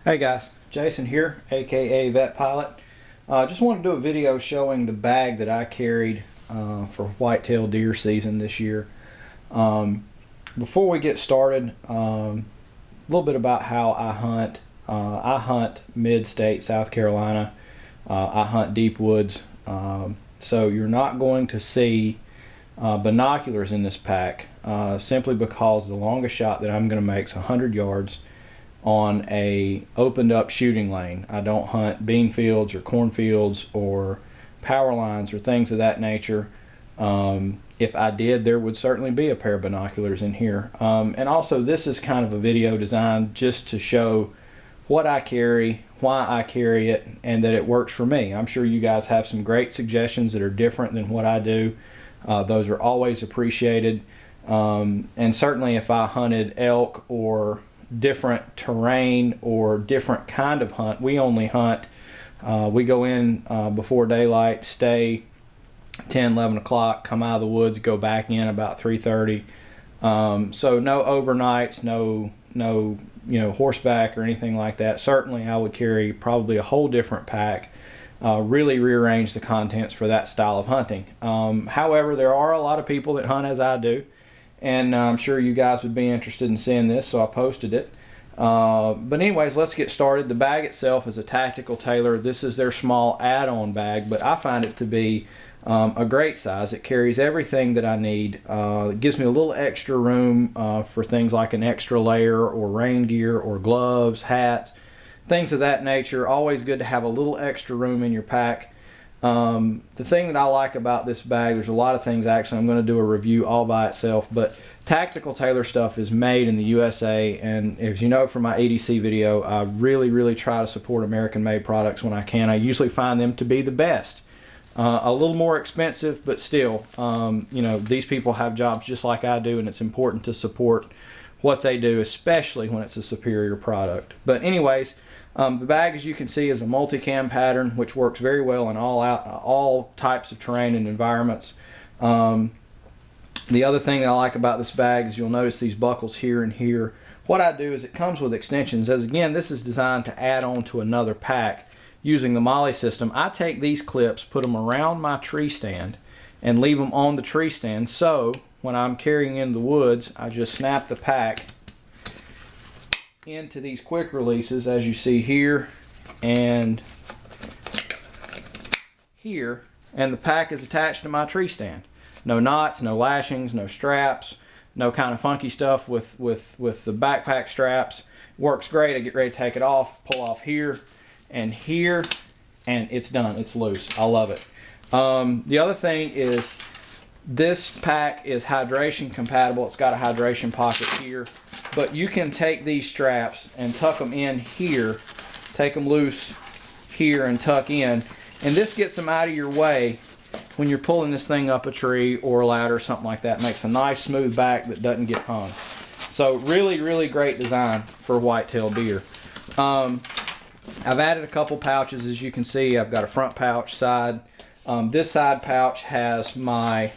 Hey guys, Jason here, aka Vet Pilot. Just wanted to do a video showing the bag that I carried for whitetail deer season this year. Before we get started, a little bit about how I hunt. I hunt mid-state South Carolina. I hunt deep woods. So you're not going to see binoculars in this pack simply because the longest shot that I'm going to make is 100 yards on a opened up shooting lane. I don't hunt bean fields or cornfields or power lines or things of that nature. If I did, there would certainly be a pair of binoculars in here. And also, this is kind of a video designed just to show what I carry, why I carry it, and that it works for me. I'm sure you guys have some great suggestions that are different than what I do. Those are always appreciated. And certainly if I hunted elk or different terrain or different kind of hunt, we only hunt, we go in before daylight, stay 10, 11 o'clock, come out of the woods, go back in about 3:30. So no overnights, no horseback or anything like that. Certainly I would carry probably a whole different pack, really rearrange the contents for that style of hunting. However, there are a lot of people that hunt as I do, and I'm sure you guys would be interested in seeing this, so I posted it. But anyways, let's get started. The bag itself is a Tactical Tailor. This is their small add-on bag, but I find it to be a great size. It carries everything that I need. It gives me a little extra room for things like an extra layer or rain gear or gloves, hats, things of that nature. Always good to have a little extra room in your pack. The thing that I like about this bag, there's a lot of things actually. I'm going to do a review all by itself, but Tactical Tailor stuff is made in the USA, and as you know from my EDC video, I really try to support American made products when I can. I usually find them to be the best. A little more expensive, but still, these people have jobs just like I do, and it's important to support what they do, especially when it's a superior product. But anyways, the bag, as you can see, is a multicam pattern, which works very well in all types of terrain and environments. The other thing that I like about this bag is you'll notice these buckles here and here. What I do is it comes with extensions, as again, this is designed to add on to another pack using the MOLLE system. I take these clips, put them around my tree stand, and leave them on the tree stand, so when I'm carrying in the woods, I just snap the pack into these quick releases, as you see here and here, and the pack is attached to my tree stand. No knots, no lashings, no straps, no kind of funky stuff with the backpack straps. Works great. I get ready to take it off, pull off here, and it's done. It's loose. I love it. The other thing is this pack is hydration compatible. It's got a hydration pocket here, but you can take these straps and tuck them in here, take them loose here and tuck in, and this gets them out of your way when you're pulling this thing up a tree or a ladder or something like that. It makes a nice smooth back that doesn't get hung. So really great design for whitetail deer. I've added a couple pouches, as you can see. I've got a front pouch side. This side pouch has my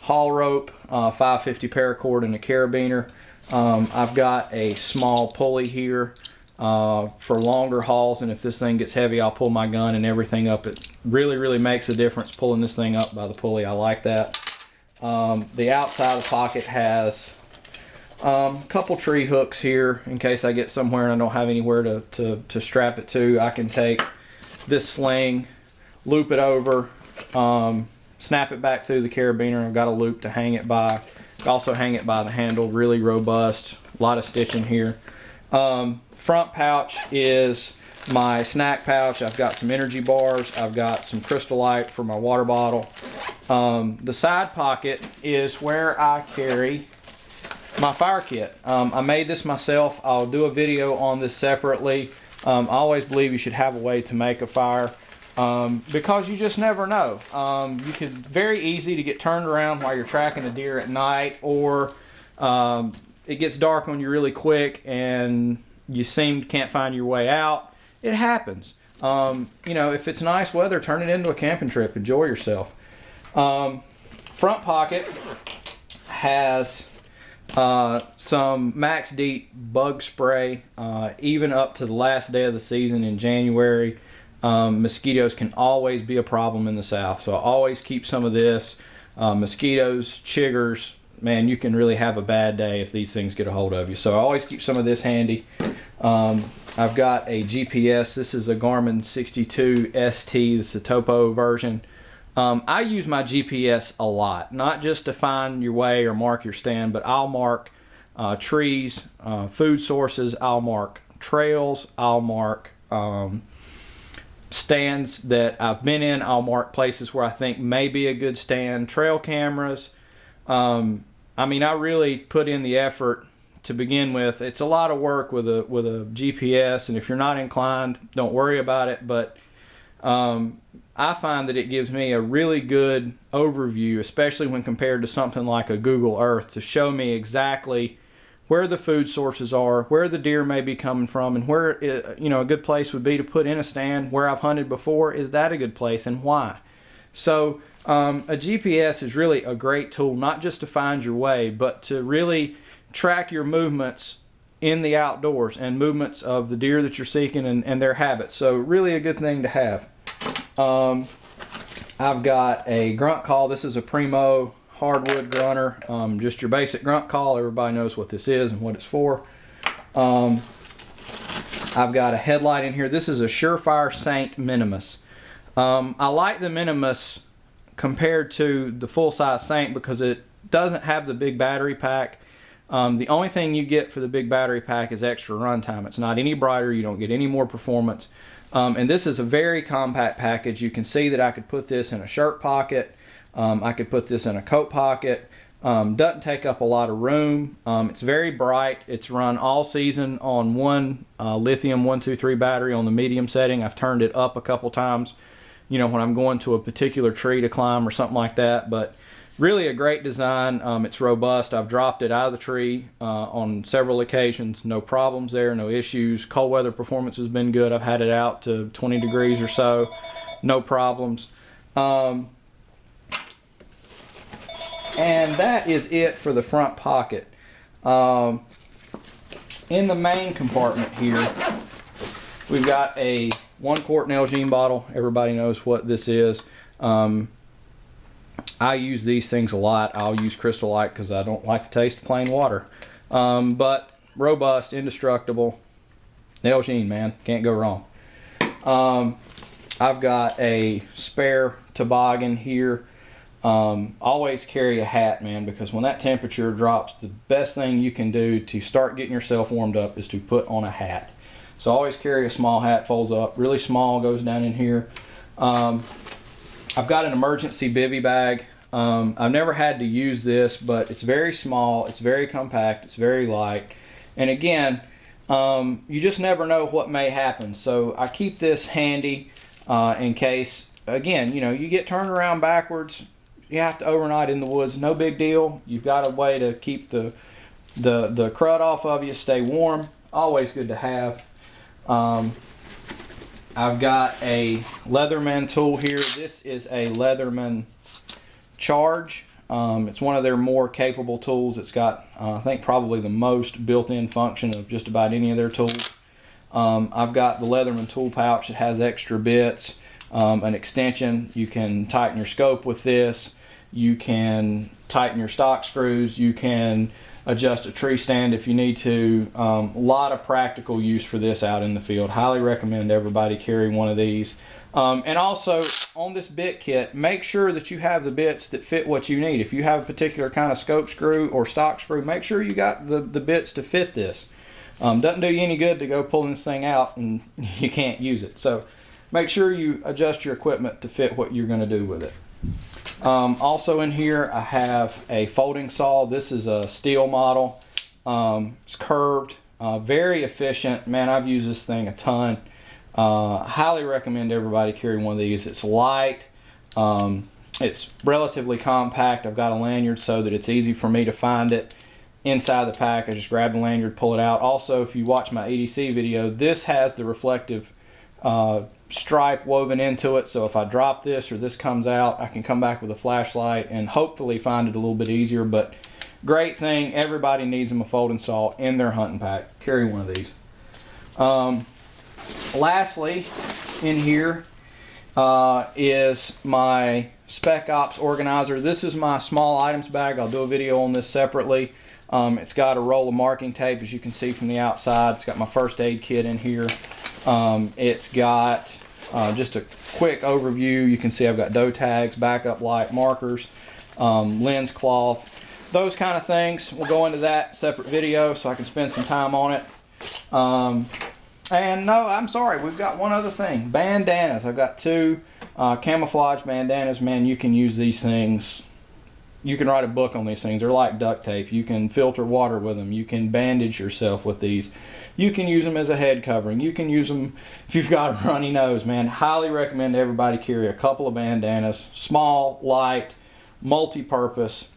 haul rope, 550 paracord, and a carabiner. I've got a small pulley here for longer hauls, and if this thing gets heavy, I'll pull my gun and everything up. It really makes a difference pulling this thing up by the pulley. I like that. The outside of the pocket has a couple tree hooks here in case I get somewhere and I don't have anywhere to strap it to. I can take this sling, loop it over, snap it back through the carabiner. I've got a loop to hang it by. Also hang it by the handle. Really robust. A lot of stitching here. Front pouch is my snack pouch. I've got some energy bars. I've got some Crystal Light for my water bottle. The side pocket is where I carry my fire kit. I made this myself. I'll do a video on this separately. I always believe you should have a way to make a fire because you just never know. You could very easy to get turned around while you're tracking a deer at night, or it gets dark on you really quick and you can't find your way out. It happens. If it's nice weather, turn it into a camping trip. Enjoy yourself. Front pocket has some Max DEET bug spray, even up to the last day of the season in January. Mosquitoes can always be a problem in the South, so I always keep some of this. Mosquitoes, chiggers, man, you can really have a bad day if these things get a hold of you. So I always keep some of this handy. I've got a GPS. This is a Garmin 62 ST. This is the topo version. I use my GPS a lot, not just to find your way or mark your stand, but I'll mark trees, food sources, I'll mark trails, I'll mark stands that I've been in, I'll mark places where I think may be a good stand, trail cameras. I mean, I really put in the effort to begin with. It's a lot of work with a GPS, and if you're not inclined, don't worry about it, but I find that it gives me a really good overview, especially when compared to something like a Google Earth, to show me exactly where the food sources are, where the deer may be coming from, and where a good place would be to put in a stand. Where I've hunted before, is that a good place, and why? So a GPS is really a great tool, not just to find your way, but to really track your movements in the outdoors and movements of the deer that you're seeking and their habits. So really a good thing to have. I've got a grunt call. This is a Primo hardwood grunter, just your basic grunt call. Everybody knows what this is and what it's for. I've got a headlight in here. This is a Surefire Saint Minimus. I like the Minimus compared to the full-size Saint because it doesn't have the big battery pack. The only thing you get for the big battery pack is extra runtime. It's not any brighter. You don't get any more performance. And this is a very compact package. You can see that I could put this in a shirt pocket. I could put this in a coat pocket. Doesn't take up a lot of room. It's very bright. It's run all season on one lithium 123 battery on the medium setting. I've turned it up a couple times, when I'm going to a particular tree to climb or something like that. But really a great design. It's robust. I've dropped it out of the tree on several occasions. No problems there, no issues. Cold weather performance has been good. I've had it out to 20 degrees or so. No problems. And that is it for the front pocket. In the main compartment here, we've got a 1 quart Nalgene bottle. Everybody knows what this is. I use these things a lot. I'll use Crystal Light because I don't like the taste of plain water. But robust, indestructible. Nalgene, man, can't go wrong. I've got a spare toboggan here. Always carry a hat, man, because when that temperature drops, the best thing you can do to start getting yourself warmed up is to put on a hat. So always carry a small hat, folds up, really small, goes down in here. I've got an emergency bivy bag. I've never had to use this, but it's very small, it's very compact, it's very light. And again, you just never know what may happen. So I keep this handy in case, again, you get turned around backwards, you have to overnight in the woods, no big deal. You've got a way to keep the crud off of you, stay warm, always good to have. I've got a Leatherman tool here. This is a Leatherman Charge. It's one of their more capable tools. It's got, I think, probably the most built-in function of just about any of their tools. I've got the Leatherman tool pouch. It has extra bits, an extension. You can tighten your scope with this. You can tighten your stock screws. You can adjust a tree stand if you need to. A lot of practical use for this out in the field. Highly recommend everybody carry one of these. And also on this bit kit, make sure that you have the bits that fit what you need. If you have a particular kind of scope screw or stock screw, make sure you got the bits to fit this. Doesn't do you any good to go pulling this thing out and you can't use it. So make sure you adjust your equipment to fit what you're going to do with it. Also in here I have a folding saw. This is a steel model. It's curved, very efficient. Man, I've used this thing a ton. Highly recommend everybody carry one of these. It's light, it's relatively compact. I've got a lanyard so that it's easy for me to find it inside the pack. I just grab the lanyard, pull it out. Also, if you watch my EDC video, this has the reflective stripe woven into it, so if I drop this or this comes out, I can come back with a flashlight and hopefully find it a little bit easier. But Great thing. Everybody needs them, a folding saw in their hunting pack. Carry one of these. Lastly, in here is my Spec Ops organizer. This is my small items bag. I'll do a video on this separately. It's got a roll of marking tape, as you can see from the outside. It's got my first aid kit in here. It's got just a quick overview. You can see I've got doe tags, backup light, markers, lens cloth, those kind of things. We'll go into that separate video so I can spend some time on it. And no, I'm sorry, we've got one other thing. Bandanas. I've got two camouflage bandanas. Man, you can use these things. You can write a book on these things. They're like duct tape. You can filter water with them. You can bandage yourself with these. You can use them as a head covering. You can use them if you've got a runny nose, man. Highly recommend everybody carry a couple of bandanas. Small, light, multi-purpose,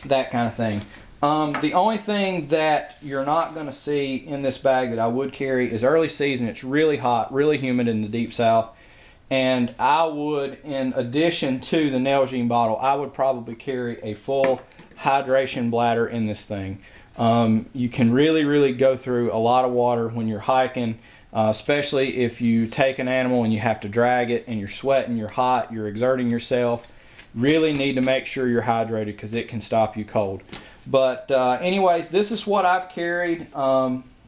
that kind of thing. The only thing that you're not going to see in this bag that I would carry is early season. It's really hot, really humid in the deep south. And I would, in addition to the Nalgene bottle, I would probably carry a full hydration bladder in this thing. You can really go through a lot of water when you're hiking, especially if you take an animal and you have to drag it and you're sweating, you're hot, you're exerting yourself. Really need to make sure you're hydrated because it can stop you cold. But anyways, this is what I've carried.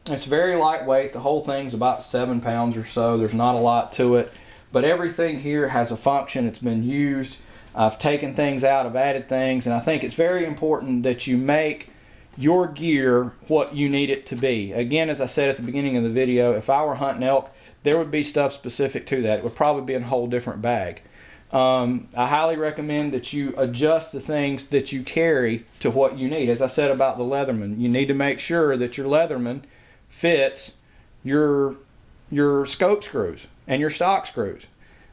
It's very lightweight. The whole thing's about 7 pounds or so. There's not a lot to it. But everything here has a function. It's been used. I've taken things out. I've added things. And I think it's very important that you make your gear what you need it to be. Again, as I said at the beginning of the video, if I were hunting elk, there would be stuff specific to that. It would probably be in a whole different bag. I highly recommend that you adjust the things that you carry to what you need. As I said about the Leatherman, you need to make sure that your Leatherman fits your scope screws and your stock screws,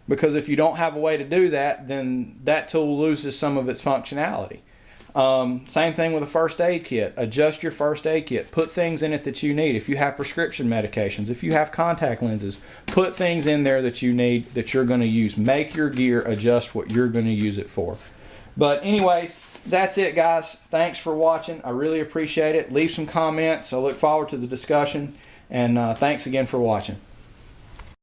because if you don't have a way to do that, then that tool loses some of its functionality. Same thing with a first aid kit. Adjust your first aid kit. Put things in it that you need. If you have prescription medications, if you have contact lenses, put things in there that you need, that you're going to use. Make your gear adjust what you're going to use it for. But anyways, that's it, guys. Thanks for watching. I really appreciate it. Leave some comments. I look forward to the discussion. And thanks again for watching.